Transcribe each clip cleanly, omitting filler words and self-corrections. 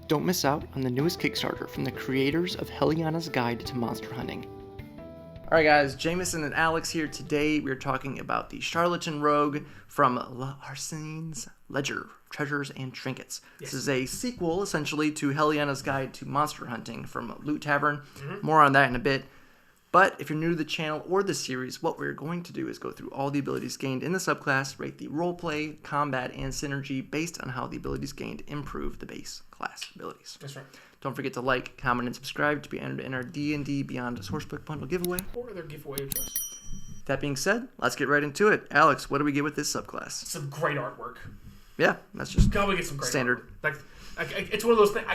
Don't miss out on the newest Kickstarter from the creators of Heliana's Guide to Monster Hunting. Alright guys, Jameson and Alex here. Today we're talking about the Charlatan Rogue from L'Arsene's Ledger, Treasures and Trinkets. Yes. This is a sequel, essentially, to Heliana's Guide to Monster Hunting from Loot Tavern. More on that in a bit. But if you're new to the channel or the series, what we're going to do is go through all the abilities gained in the subclass, rate the roleplay, combat, and synergy based on how the abilities gained improve the base class abilities. That's right. Don't forget to like, comment, and subscribe to be entered in our D&D Beyond Sourcebook Bundle giveaway. Or their giveaway of choice. That being said, let's get right into it. Alex, what do we get with this subclass? Some great artwork. Yeah, that's just we get some great standard. Artwork. Like it's one of those things.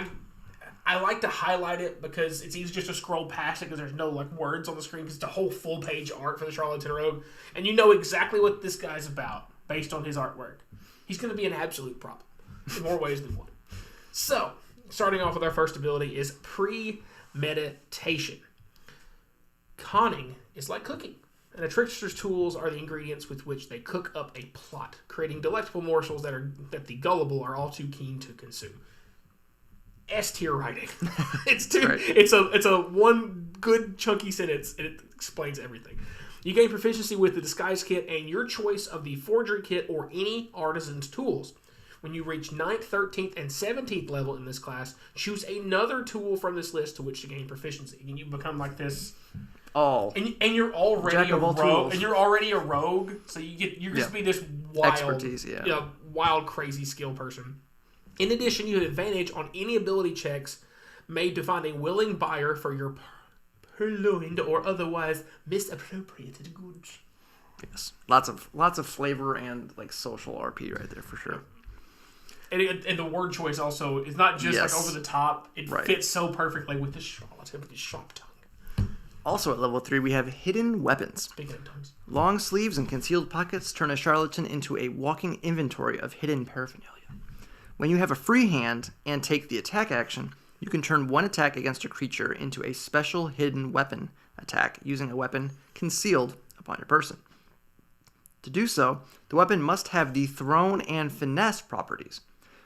I like to highlight it because it's easy just to scroll past it because there's no words on the screen because it's a whole full page art for the Charlatan Rogue, and you know exactly what this guy's about based on his artwork. He's going to be an absolute problem in more ways than one. So, starting off with our first ability is premeditation. Conning is like cooking, and a trickster's tools are the ingredients with which they cook up a plot, creating delectable morsels that the gullible are all too keen to consume. S-tier writing. It's right. It's a one good chunky sentence, and it explains everything. You gain proficiency with the disguise kit and your choice of the forgery kit or any artisan's tools. When you reach 9th, 13th, and 17th level in this class, choose another tool from this list to which to gain proficiency. And you become like this. Oh. And you're already a rogue. Tools. And you're already a rogue, so you're just be this wild, expertise, wild, crazy skill person. In addition, you have advantage on any ability checks made to find a willing buyer for your purloined or otherwise misappropriated goods. Yes, lots of flavor and social RP right there for sure. And the word choice also is not just over the top. It fits so perfectly with the charlatan with his sharp tongue. Also at level 3, we have hidden weapons. Speaking of tongues. Long sleeves and concealed pockets turn a charlatan into a walking inventory of hidden paraphernalia. When you have a free hand and take the attack action, you can turn one attack against a creature into a special hidden weapon attack using a weapon concealed upon your person. To do so, the weapon must have the thrown and finesse properties.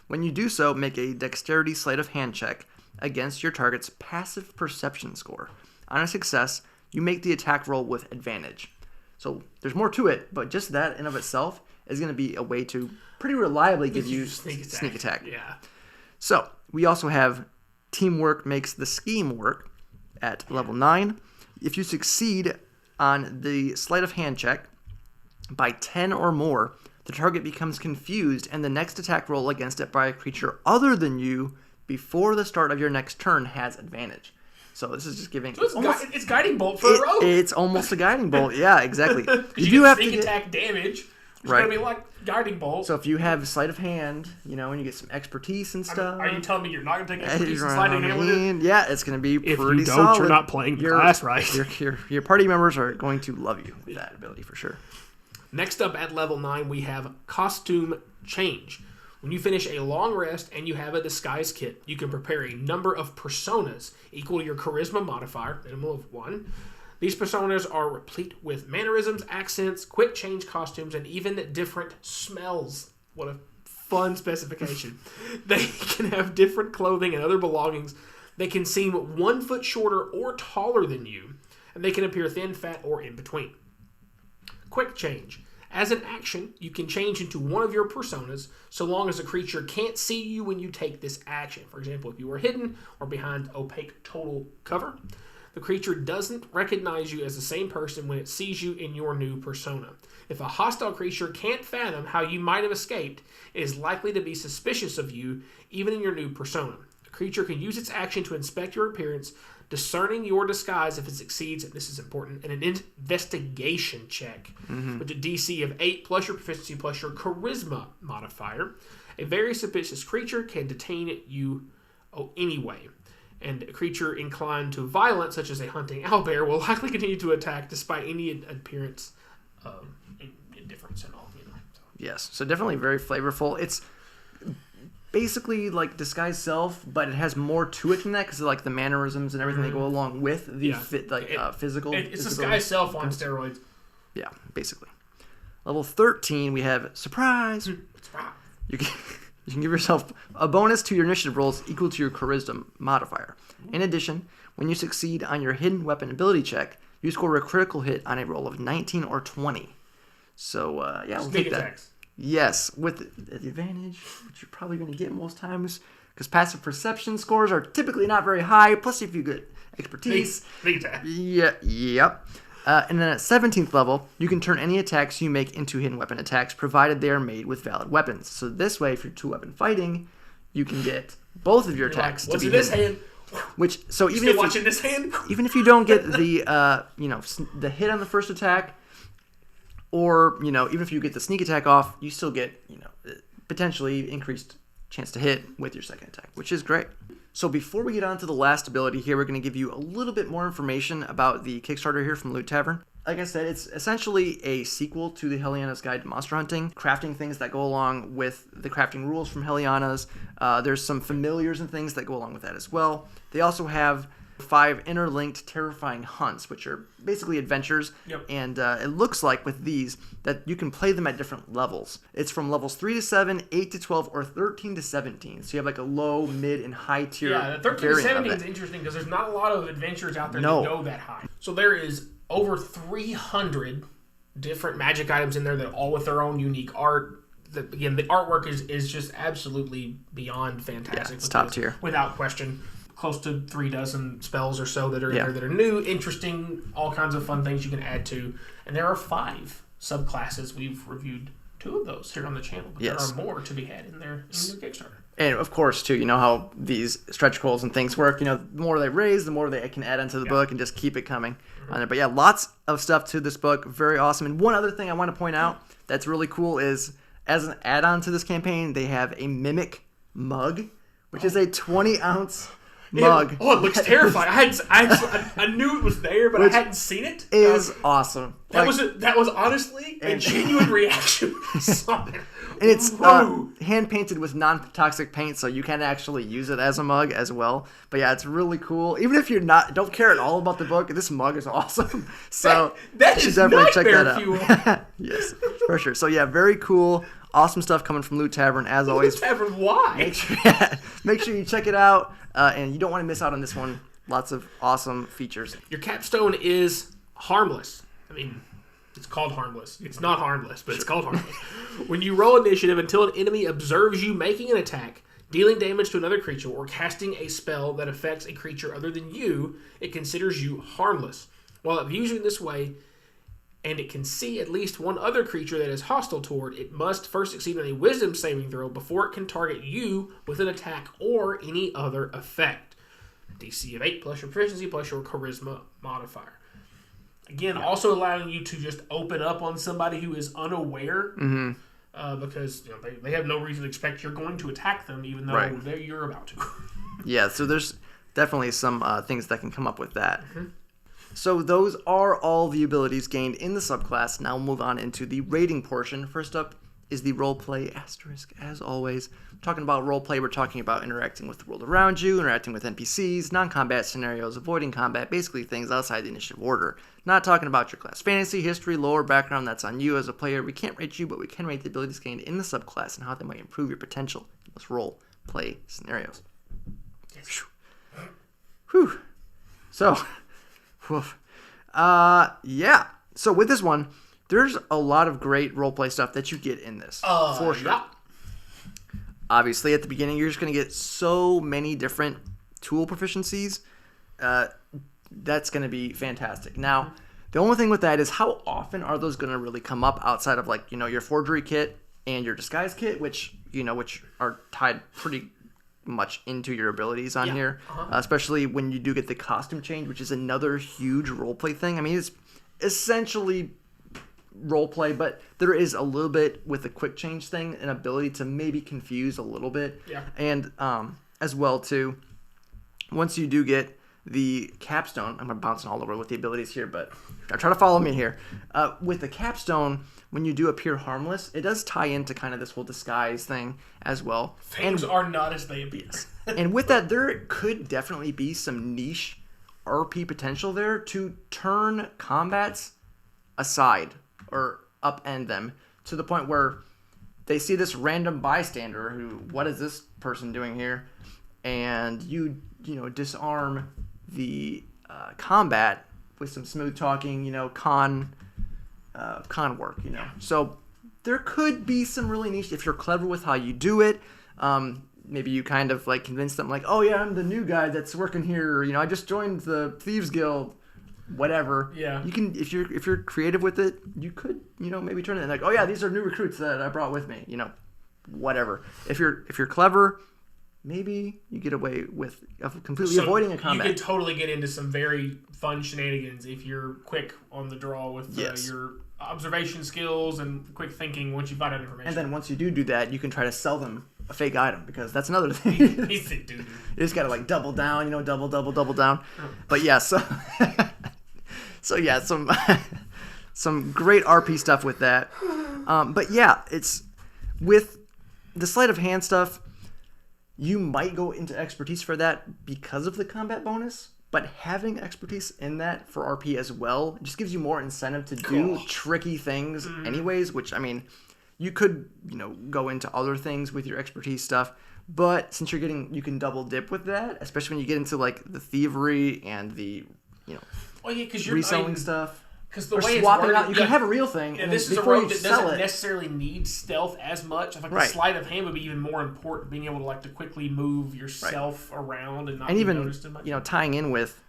When you do so, make a dexterity sleight of hand check against your target's passive perception score. On a success, you make the attack roll with advantage. So there's more to it, but just that in of itself is going to be a way to pretty reliably give you sneak attack. Yeah. So we also have teamwork makes the scheme work at level 9. If you succeed on the sleight of hand check by 10 or more, the target becomes confused and the next attack roll against it by a creature other than you before the start of your next turn has advantage. So this is just giving... So it's guiding bolt for a rogue. It's almost a guiding bolt. Yeah, exactly. You do have sneak attack damage. It's going to be like guiding bolt. So if you have sleight of hand, and you get some expertise and stuff... Are you telling me you're not going to take expertise and sleight of hand with it? Yeah, it's going to be pretty solid. If you don't, you're not playing the class right. Your party members are going to love you with that ability for sure. Next up at level 9, we have Costume Change. When you finish a long rest and you have a disguise kit, you can prepare a number of personas equal to your charisma modifier, minimum of 1. These personas are replete with mannerisms, accents, quick change costumes, and even different smells. What a fun specification. They can have different clothing and other belongings. They can seem 1 foot shorter or taller than you, and they can appear thin, fat, or in between. Quick change. As an action, you can change into one of your personas so long as the creature can't see you when you take this action. For example, if you are hidden or behind opaque total cover, the creature doesn't recognize you as the same person when it sees you in your new persona. If a hostile creature can't fathom how you might have escaped, it is likely to be suspicious of you even in your new persona. The creature can use its action to inspect your appearance, discerning your disguise if it succeeds, and this is important, in an investigation check with a DC of 8 plus your proficiency plus your charisma modifier. A very suspicious creature can detain you anyway. And a creature inclined to violence, such as a hunting owlbear, will likely continue to attack despite any appearance of indifference and all. So. Yes, so definitely very flavorful. It's basically like disguise self, but it has more to it than that because of the mannerisms and everything that go along with the physical. It's disguise self on steroids. Yeah, basically. Level 13, we have surprise. You can give yourself a bonus to your initiative rolls equal to your charisma modifier. In addition, when you succeed on your hidden weapon ability check, you score a critical hit on a roll of 19 or 20. So, yeah, we'll take that. Attacks. Yes, with the advantage, which you're probably going to get most times, because passive perception scores are typically not very high, plus if you get expertise. Big attack. Yeah, yep. And then at 17th level, you can turn any attacks you make into hidden weapon attacks, provided they are made with valid weapons. So this way, if you're 2-weapon fighting, you can get both of your attacks What's to in be this hidden. hand? Which, so even Still if watching this hand? even if you don't get the the hit on the first attack, or even if you get the sneak attack off, you still get potentially increased chance to hit with your second attack, which is great. So before we get on to the last ability here, we're going to give you a little bit more information about the Kickstarter here from Loot Tavern. Like I said, it's essentially a sequel to the Heliana's Guide to Monster Hunting, crafting things that go along with the crafting rules from Heliana's. There's some familiars and things that go along with that as well. They also have 5 interlinked terrifying hunts, which are basically adventures. Yep. And it looks like with these that you can play them at different levels. It's from levels 3 to 7, 8 to 12, or 13 to 17. So you have like a low, mid, and high tier. Yeah, the 13 to 17 is interesting because there's not a lot of adventures out there that go that high. So there is over 300 different magic items in there that are all with their own unique art. Again, the artwork is just absolutely beyond fantastic. Yeah, it's top tier. Without question. Close to 3 dozen spells or so that are in there that are new, interesting, all kinds of fun things you can add to. And there are 5 subclasses. We've reviewed 2 of those here on the channel, but there are more to be had in there in the Kickstarter. And of course, too, you know how these stretch goals and things work. The more they raise, the more they can add onto the book and just keep it coming on there. But yeah, lots of stuff to this book. Very awesome. And one other thing I want to point out that's really cool is, as an add-on to this campaign, they have a Mimic mug, which is a 20-ounce mug. It looks terrifying. I knew it was there, but I hadn't seen it. It is awesome. That was honestly a genuine reaction. And it's hand painted with non-toxic paint, so you can actually use it as a mug as well. But yeah, it's really cool. Even if don't care at all about the book, this mug is awesome. So that you should is definitely check that out. Yes, for sure. So yeah, very cool. Awesome stuff coming from Loot Tavern, as always. Loot Tavern, why? Make sure you check it out, and you don't want to miss out on this one. Lots of awesome features. Your capstone is harmless. I mean, it's called harmless. It's not harmless, but it's called harmless. When you roll initiative, until an enemy observes you making an attack, dealing damage to another creature, or casting a spell that affects a creature other than you, it considers you harmless. While it views you in this way, and it can see at least one other creature that is hostile toward, it must first succeed on a wisdom saving throw before it can target you with an attack or any other effect. DC of 8 plus your proficiency plus your charisma modifier. Again, also allowing you to just open up on somebody who is unaware, because they have no reason to expect you're going to attack them, even though you're about to. Yeah, so there's definitely some things that can come up with that. So those are all the abilities gained in the subclass. Now we'll move on into the rating portion. First up is the roleplay asterisk. As always, we're talking about roleplay. We're talking about interacting with the world around you, interacting with NPCs, non-combat scenarios, avoiding combat, basically things outside the initiative order. Not talking about your class fantasy, history, lore, background. That's on you as a player. We can't rate you, but we can rate the abilities gained in the subclass and how they might improve your potential in those roleplay scenarios. Yes. Whew. So... yeah. So with this one, there's a lot of great roleplay stuff that you get in this. For sure. Yeah. Obviously, at the beginning, you're just going to get so many different tool proficiencies. That's going to be fantastic. Now, the only thing with that is how often are those going to really come up outside of your forgery kit and your disguise kit, which are tied pretty much into your abilities on here, especially when you do get the costume change, which is another huge roleplay thing. I mean, it's essentially roleplay, but there is a little bit with the quick change thing, an ability to maybe confuse a little bit. Yeah. And as well too, once you do get the capstone, I'm bouncing all over with the abilities here, but try to follow me here. With the capstone, when you do appear harmless, it does tie into kind of this whole disguise thing as well. Things are not as they appear. And with that, there could definitely be some niche RP potential there to turn combats aside or upend them to the point where they see this random bystander who, what is this person doing here? And you disarm the combat with some smooth talking, con work, So there could be some really niche, if you're clever with how you do it. Maybe you kind of like convince them like, oh yeah, I'm the new guy that's working here. I just joined the Thieves Guild. Whatever. Yeah. You can, if you're creative with it, you could, maybe turn it like, oh yeah, these are new recruits that I brought with me. Whatever. If you're clever, maybe you get away with completely avoiding a combat. You could totally get into some very fun shenanigans if you're quick on the draw with your observation skills and quick thinking once you find out information. And then once you do that, you can try to sell them a fake item, because that's another thing. He's a dude. You just gotta like double down, double down. But yeah, so yeah, some great RP stuff with that. But yeah, it's with the sleight of hand stuff. You might go into expertise for that because of the combat bonus, but having expertise in that for RP as well just gives you more incentive to do tricky things anyways, which, I mean, you could, go into other things with your expertise stuff, but since you can double dip with that, especially when you get into like the thievery and the, because you're reselling stuff. Because the or way swapping it's out, you can have a real thing. And this is a rogue that doesn't necessarily need stealth as much. I think the sleight of hand would be even more important, being able to to quickly move yourself around and not be noticed as much. Tying in with,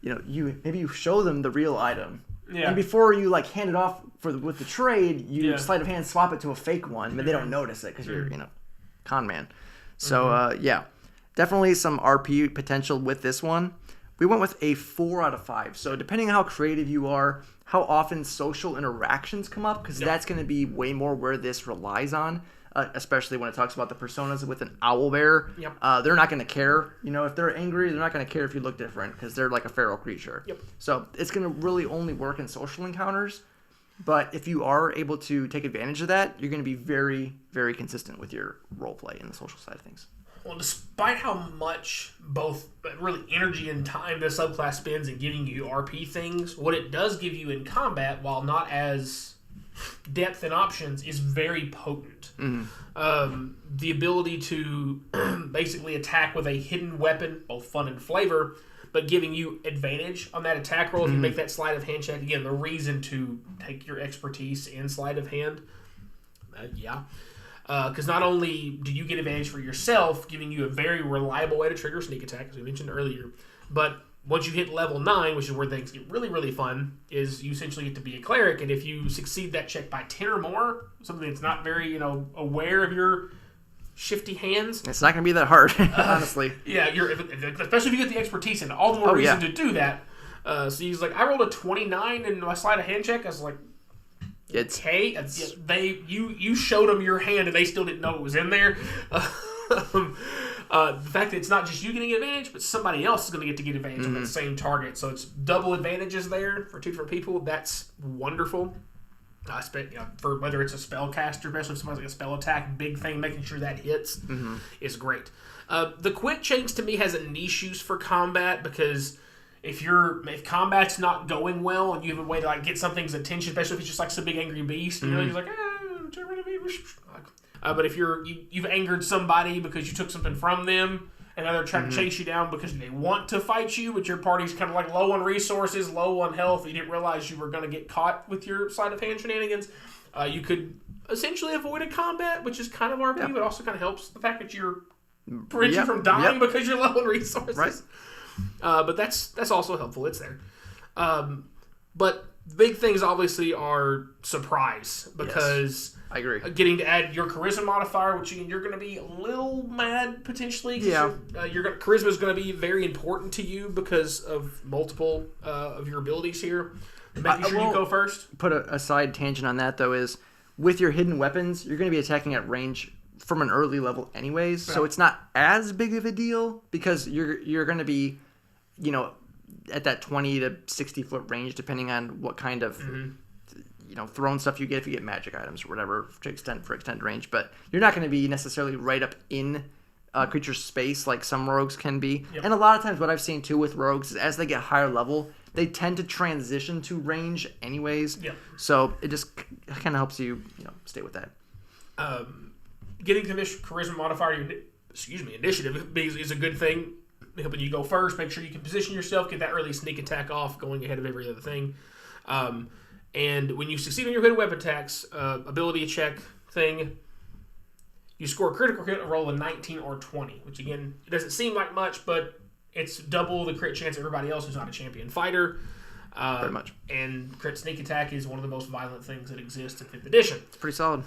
you show them the real item. Yeah. And before you hand it off with the trade, you sleight of hand swap it to a fake one, but they don't notice it because you're con man. So definitely some RP potential with this one. We went with a 4 out of 5. So depending on how creative you are, how often social interactions come up, because that's going to be way more where this relies on, especially when it talks about the personas with an owlbear. Yep. They're not going to care. If they're angry, they're not going to care if you look different because they're like a feral creature. Yep. So it's going to really only work in social encounters. But if you are able to take advantage of that, you're going to be very, very consistent with your role play in the social side of things. Well, despite how much both really energy and time this subclass spends in giving you RP things, what it does give you in combat, while not as depth and options, is very potent. The ability to basically attack with a hidden weapon, both fun and flavor, but giving you advantage on that attack roll if you make that sleight of hand check. Again, the reason to take your expertise in sleight of hand. Because not only do you get advantage for yourself, giving you a very reliable way to trigger sneak attack, as we mentioned earlier, but once you hit level 9, which is where things get really, really fun, is you essentially get to be a cleric, and if you succeed that check by 10 or more, something that's not very, aware of your shifty hands. It's not going to be that hard, honestly. Yeah, especially if you get the expertise and all the more reason to do that. So he's like, I rolled a 29 in my sleight of hand check. I was like, okay, you showed them your hand and they still didn't know it was in there. The fact that it's not just you getting advantage, but somebody else is going to get advantage on that same target. So it's double advantages there for two different people. That's wonderful. For whether it's a spellcaster, especially if somebody's like a spell attack, big thing, making sure that hits is great. The quick change to me has a niche use for combat, because if combat's not going well and you have a way to get something's attention, especially if it's just some big angry beast, you're like, but if you've angered somebody because you took something from them, and now they're trying to chase you down because they want to fight you, but your party's kind of low on resources, low on health, you didn't realize you were going to get caught with your sleight of hand shenanigans, you could essentially avoid a combat, which is kind of RP, but also kind of helps the fact that you're preventing you from dying because you're low on resources. Right. But that's also helpful. It's there. But big things obviously are surprise, because I agree. Getting to add your charisma modifier, which you're going to be a little mad potentially. Yeah. Charisma is going to be very important to you because of multiple of your abilities here. Making sure you go first. Put a side tangent on that though is with your hidden weapons, you're going to be attacking at range from an early level anyways, so it's not as big of a deal because you're going to be, at that 20 to 60 foot range, depending on what kind of thrown stuff you get, if you get magic items or whatever for extended range. But you're not going to be necessarily right up in creature space like some rogues can be. Yep. And a lot of times what I've seen too with rogues is as they get higher level, they tend to transition to range anyways. Yep. So it just kind of helps you, stay with that. Getting to this charisma modifier, initiative is a good thing. Helping you go first, make sure you can position yourself, get that early sneak attack off, going ahead of every other thing. And when you succeed on your hidden weapon attacks, ability check thing, you score a critical hit, a roll of 19 or 20, which again, it doesn't seem like much, but it's double the crit chance of everybody else who's not a champion fighter. Pretty much. And crit sneak attack is one of the most violent things that exists in 5th edition. It's pretty solid.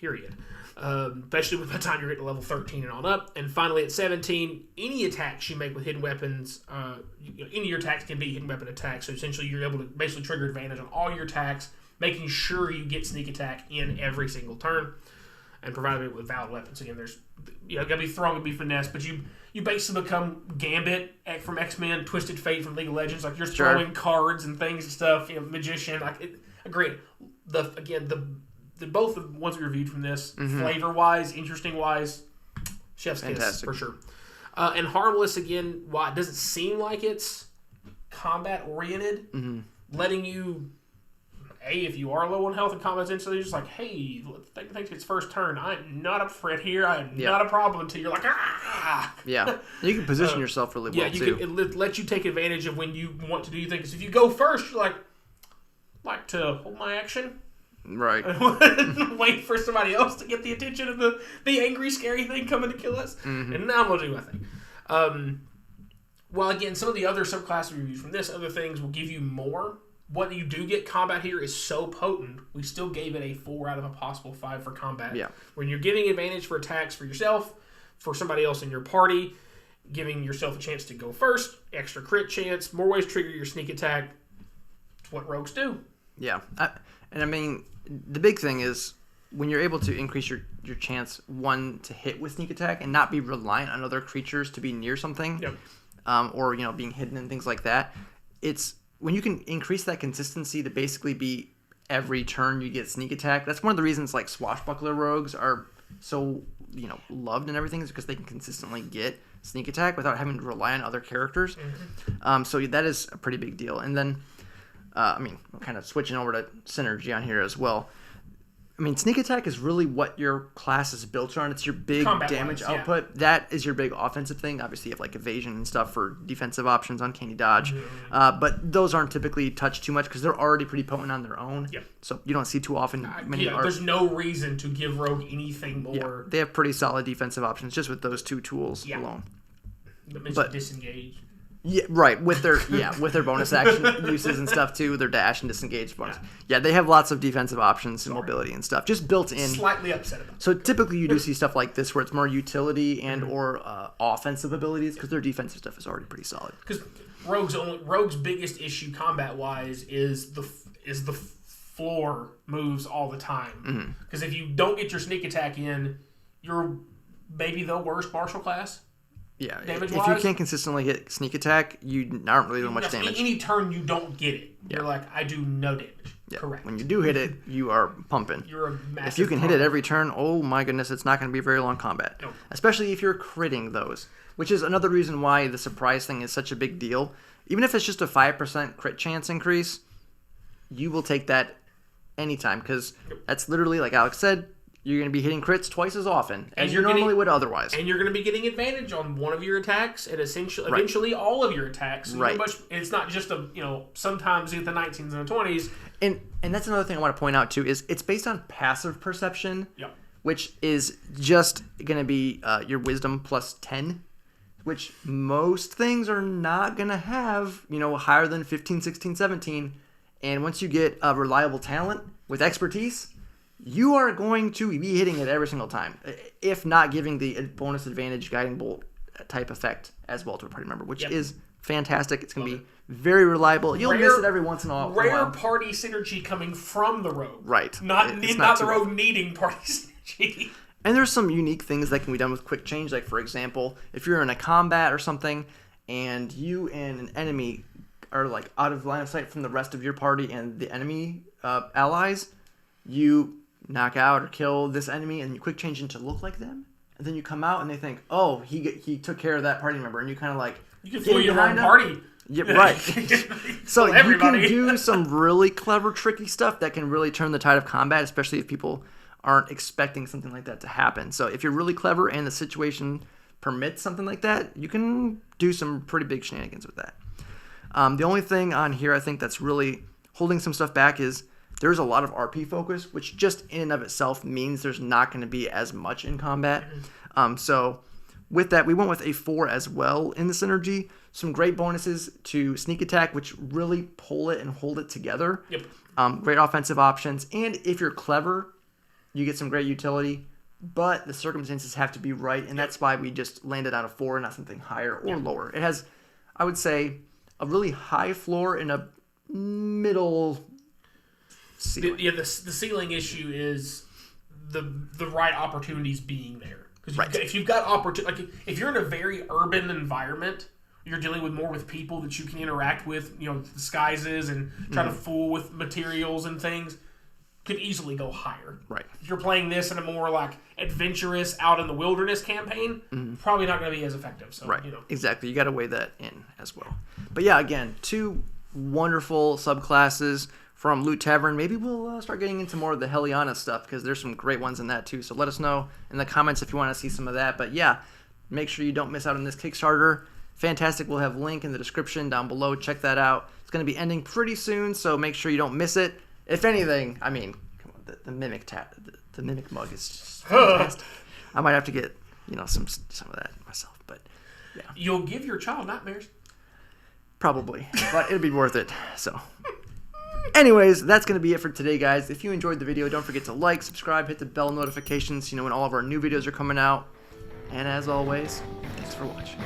Period. Especially by the time you're getting to level 13 and on up. And finally at 17, any attacks you make with hidden weapons, any of your attacks can be hidden weapon attacks. So essentially you're able to basically trigger advantage on all your attacks, making sure you get sneak attack in every single turn. And provided it with valid weapons. Again, there's gotta be thrown and be finesse, but you basically become Gambit from X-Men, Twisted Fate from League of Legends. Like you're throwing cards and things and stuff. Magician. Agreed. The both the ones we reviewed from this, flavor-wise, interesting-wise, chef's kiss for sure. And harmless again. Why it doesn't seem like it's combat-oriented, letting you. If you are low on health and combat's instantly, just like, hey, think it's first turn. I'm not up for it here. I'm not a problem until you're like, ah. Yeah, you can position yourself really well, too. It lets you take advantage of when you want to do things. Because if you go first, you're like to hold my action. Right. Wait for somebody else to get the attention of the angry, scary thing coming to kill us. And now I'm going to do my thing. Well, again, some of the other subclass reviews from this, other things will give you more. What you do get combat here is so potent, we still gave it a 4 out of a possible 5 for combat. Yeah. When you're giving advantage for attacks for yourself, for somebody else in your party, giving yourself a chance to go first, extra crit chance, more ways to trigger your sneak attack. It's what rogues do. Yeah. And I mean, the big thing is when you're able to increase your chance, one, to hit with sneak attack and not be reliant on other creatures to be near something, or, being hidden and things like that, it's when you can increase that consistency to basically be every turn you get sneak attack. That's one of the reasons like swashbuckler rogues are so loved and everything, is because they can consistently get sneak attack without having to rely on other characters. So that is a pretty big deal. And then I'm kind of switching over to synergy on here as well. I mean, sneak attack is really what your class is built on. It's your big damage output. That is your big offensive thing. Obviously, you have like evasion and stuff for defensive options, uncanny dodge. But those aren't typically touched too much because they're already pretty potent on their own. So you don't see too often there's no reason to give rogue anything more. They have pretty solid defensive options just with those 2 tools alone. But disengage. Yeah, right. With their bonus action uses and stuff too, their dash and disengage bonus. Yeah, they have lots of defensive options and mobility and stuff just built in. Slightly upset about it. So typically you do see stuff like this where it's more utility and or offensive abilities because their defensive stuff is already pretty solid. Because Rogue's biggest issue combat wise is the floor moves all the time. Because if you don't get your sneak attack in, you're maybe the worst martial class. Yeah, if you can't consistently hit sneak attack, you aren't really doing much damage. Any turn you don't get it, you're like, I do no damage. Correct. When you do hit it, you are pumping. You're a massive If you can hit it every turn, oh my goodness, it's not going to be a very long combat. Nope. Especially if you're critting those, which is another reason why the surprise thing is such a big deal. Even if it's just a 5% crit chance increase, you will take that anytime because that's literally, like Alex said, you're going to be hitting crits twice as often as you normally would otherwise. And you're going to be getting advantage on one of your attacks and eventually all of your attacks. So it's not just sometimes in the 19s and the 20s. And that's another thing I want to point out too is it's based on passive perception, which is just going to be your wisdom plus 10, which most things are not going to have, higher than 15, 16, 17. And once you get a reliable talent with expertise, you are going to be hitting it every single time, if not giving the bonus advantage guiding bolt type effect as well to a party member, which is fantastic. It's going to be very reliable. You'll miss it every once in a while. Rare party synergy coming from the rogue. Right. Not the rogue needing party synergy. And there's some unique things that can be done with quick change. Like, for example, if you're in a combat or something and you and an enemy are like out of line of sight from the rest of your party and the enemy allies, you knock out or kill this enemy and you quick change into look like them, and then you come out and they think, oh, he took care of that party member, and you kind of like you can fool your own party. Yeah, right. So you can do some really clever, tricky stuff that can really turn the tide of combat, especially if people aren't expecting something like that to happen. So if you're really clever and the situation permits something like that, you can do some pretty big shenanigans with that. The only thing on here I think that's really holding some stuff back is there's a lot of RP focus, which just in and of itself means there's not going to be as much in combat. So with that, we went with a 4 as well in the synergy. Some great bonuses to sneak attack, which really pull it and hold it together. Yep. Great offensive options. And if you're clever, you get some great utility. But the circumstances have to be right, and that's why we just landed on a 4, not something higher or lower. It has, I would say, a really high floor and a middle ceiling. The ceiling issue is the right opportunities being there. Because if you've got opportunity, like if you're in a very urban environment, you're dealing with more with people that you can interact with, disguises and try to fool with materials and things, could easily go higher. Right. If you're playing this in a more like adventurous out in the wilderness campaign, probably not going to be as effective. So, right. Exactly. You got to weigh that in as well. But yeah, again, 2 wonderful subclasses from Loot Tavern. Maybe we'll start getting into more of the Heliana stuff because there's some great ones in that too. So let us know in the comments if you want to see some of that. But yeah, make sure you don't miss out on this Kickstarter. Fantastic. We'll have a link in the description down below. Check that out. It's going to be ending pretty soon, so make sure you don't miss it. If anything, I mean, come on, the mimic the mimic mug is just fantastic. I might have to get some of that myself, but yeah. You'll give your child nightmares. Probably, but it'd be worth it. So, anyways, that's going to be it for today, guys. If you enjoyed the video, don't forget to like, subscribe, hit the bell notifications, when all of our new videos are coming out. And as always, thanks for watching.